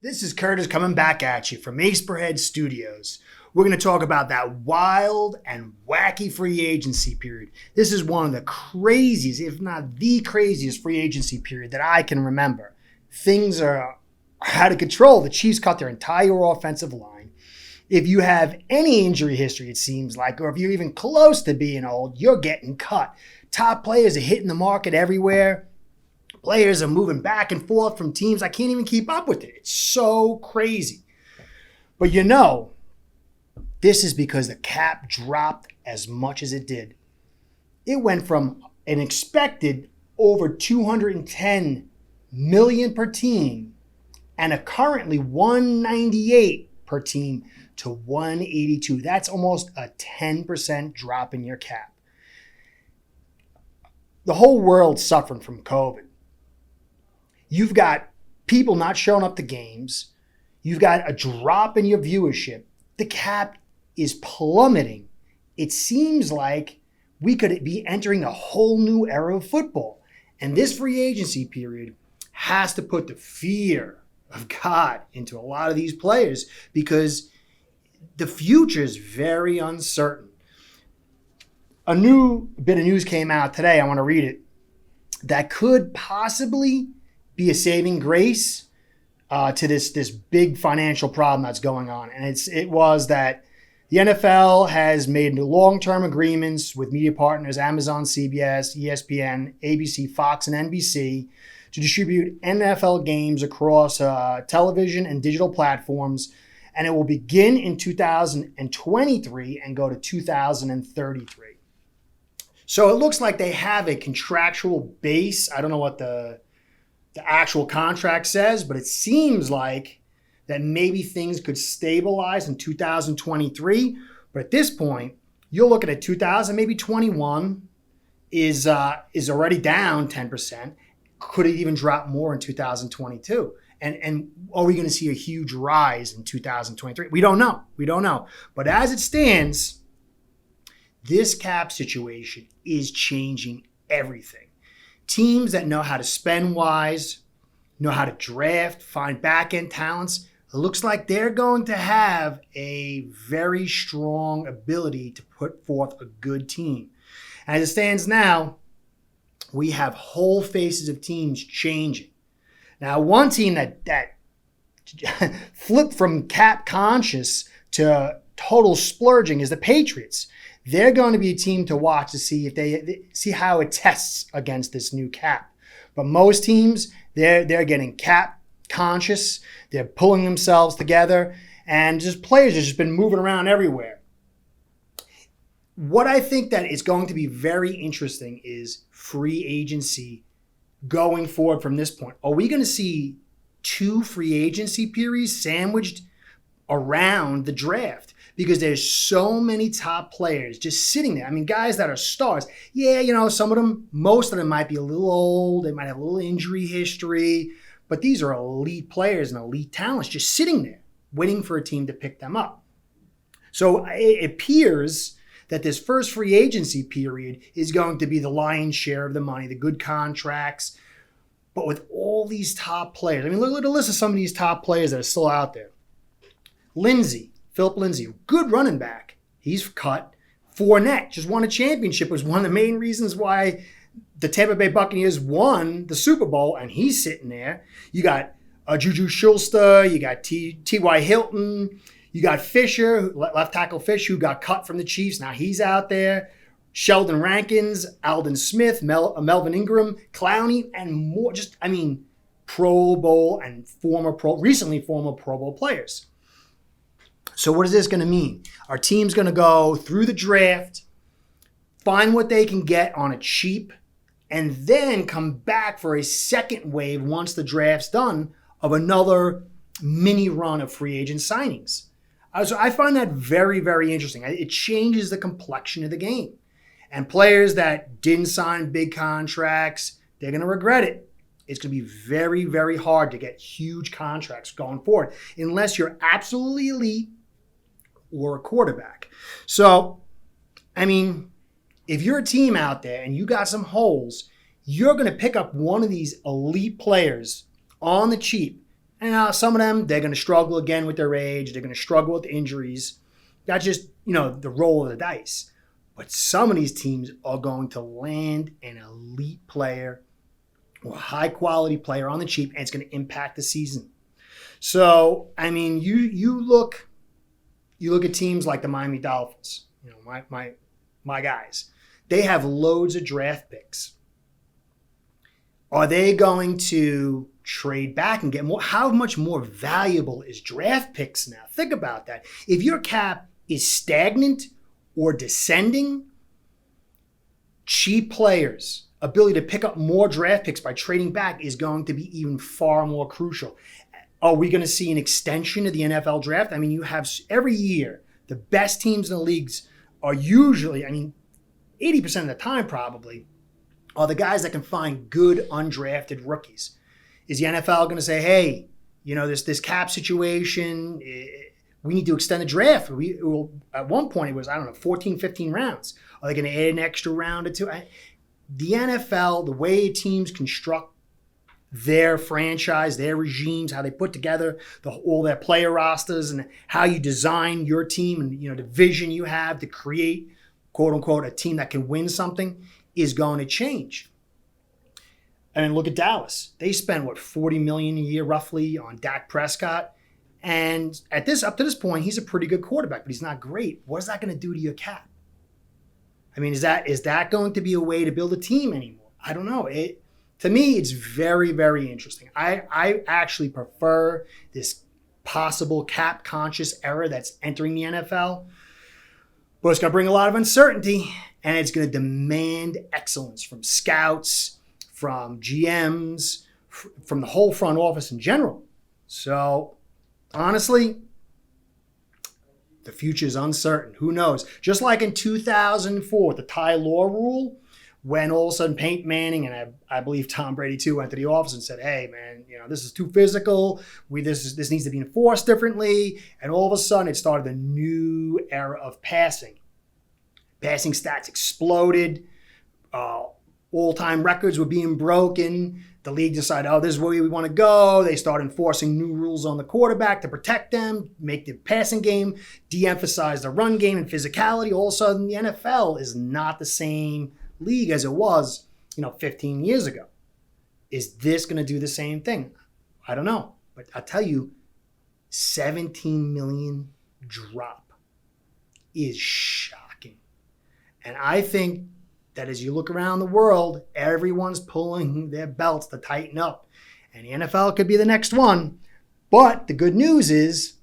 This is Curtis coming back at you from Ace Per Head Studios. We're going to talk about that wild and wacky free agency period. This is one of the craziest, if not the craziest free agency period that I can remember. Things are out of control. The Chiefs cut their entire offensive line. If you have any injury history, it seems like, or if you're even close to being old, you're getting cut. Top players are hitting the market everywhere. Players are moving back and forth from teams. I can't even keep up with it. It's so crazy. But this is because the cap dropped as much as it did. It went from an expected over $210 million per team and a currently $198 per team to $182. That's almost a 10% drop in your cap. The whole world's suffering from COVID. You've got people not showing up to games. You've got a drop in your viewership. The cap is plummeting. It seems like we could be entering a whole new era of football. And this free agency period has to put the fear of God into a lot of these players because the future is very uncertain. A new bit of news came out today. I want to read it. That could possibly be a saving grace to this big financial problem that's going on. And it was that the NFL has made long-term agreements with media partners Amazon, CBS, ESPN, ABC, Fox, and NBC to distribute NFL games across television and digital platforms. And it will begin in 2023 and go to 2033. So it looks like they have a contractual base. I don't know what the actual contract says, but it seems like that maybe things could stabilize in 2023. But at this point, you're looking at 2021 is already down 10%. Could it even drop more in 2022? And are we going to see a huge rise in 2023? We don't know. But as it stands, this cap situation is changing everything. Teams that know how to spend wise, know how to draft, find back-end talents, it looks like they're going to have a very strong ability to put forth a good team. As it stands now, we have whole faces of teams changing. Now, one team that flipped from cap conscious to total splurging is the Patriots. They're going to be a team to watch to see if they see how it tests against this new cap. But most teams, they're getting cap conscious. They're pulling themselves together, and just players have just been moving around everywhere. What I think that is going to be very interesting is free agency going forward from this point. Are we going to see two free agency periods sandwiched around the draft? Because there's so many top players just sitting there. I mean, guys that are stars. Yeah, some of them, most of them might be a little old. They might have a little injury history. But these are elite players and elite talents just sitting there waiting for a team to pick them up. So it appears that this first free agency period is going to be the lion's share of the money, the good contracts. But with all these top players, I mean, look at the list of some of these top players that are still out there. Philip Lindsay, good running back. He's cut. Fournette just won a championship. It was one of the main reasons why the Tampa Bay Buccaneers won the Super Bowl, and he's sitting there. You got Juju Schuster. You got T.Y. Hilton. You got Fisher, left tackle Fish, who got cut from the Chiefs. Now he's out there. Sheldon Rankins, Aldon Smith, Melvin Ingram, Clowney, and more. Pro Bowl and recently former Pro Bowl players. So what is this going to mean? Our team's going to go through the draft, find what they can get on a cheap, and then come back for a second wave once the draft's done of another mini run of free agent signings. So I find that very, very interesting. It changes the complexion of the game. And players that didn't sign big contracts, they're going to regret it. It's going to be very, very hard to get huge contracts going forward unless you're absolutely elite or a quarterback. So, if you're a team out there and you got some holes, you're going to pick up one of these elite players on the cheap And some of them, they're going to struggle again with their age. They're going to struggle with injuries. That's just, the roll of the dice. But some of these teams are going to land an elite player or a high-quality player on the cheap, and it's going to impact the season. So, I mean, you look at teams like the Miami Dolphins, my guys. They have loads of draft picks. Are they going to trade back and get more? How much more valuable is draft picks now? Think about that. If your cap is stagnant or descending, cheap players' ability to pick up more draft picks by trading back is going to be even far more crucial. Are we going to see an extension of the NFL draft? I mean, you have every year, the best teams in the leagues are usually, 80% of the time probably, are the guys that can find good undrafted rookies. Is the NFL going to say, hey, this cap situation, we need to extend the draft? At one point it was, 14, 15 rounds. Are they going to add an extra round or two? The NFL, the way teams construct their franchise, their regimes, how they put together all their player rosters and how you design your team and the vision you have to create, quote unquote, a team that can win something is going to change. And look at Dallas. They spend $40 million a year roughly on Dak Prescott. And up to this point, he's a pretty good quarterback, but he's not great. What is that going to do to your cap? Is that going to be a way to build a team anymore? I don't know. To me, it's very, very interesting. I actually prefer this possible cap-conscious era that's entering the NFL. But it's going to bring a lot of uncertainty, and it's going to demand excellence from scouts, from GMs, from the whole front office in general. So, honestly, the future is uncertain. Who knows? Just like in 2004, the Ty Law rule, when all of a sudden Peyton Manning and I believe Tom Brady too went to the office and said, hey, man, this is too physical. This needs to be enforced differently. And all of a sudden it started a new era of passing. Passing stats exploded. All-time records were being broken. The league decided, this is where we want to go. They started enforcing new rules on the quarterback to protect them, make the passing game, de-emphasize the run game and physicality. All of a sudden the NFL is not the same league as it was, 15 years ago. Is this going to do the same thing? I don't know. But I'll tell you, 17 million drop is shocking. And I think that as you look around the world, everyone's pulling their belts to tighten up. And the NFL could be the next one. But the good news is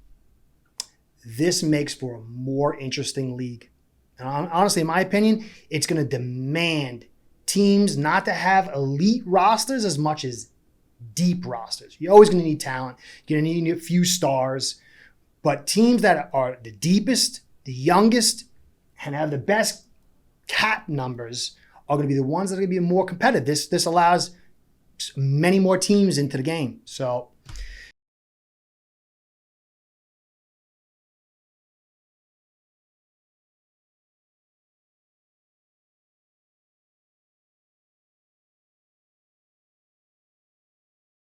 this makes for a more interesting league. And honestly, in my opinion, it's going to demand teams not to have elite rosters as much as deep rosters. You're always going to need talent. You're going to need a few stars. But teams that are the deepest, the youngest, and have the best cap numbers are going to be the ones that are going to be more competitive. This allows many more teams into the game. So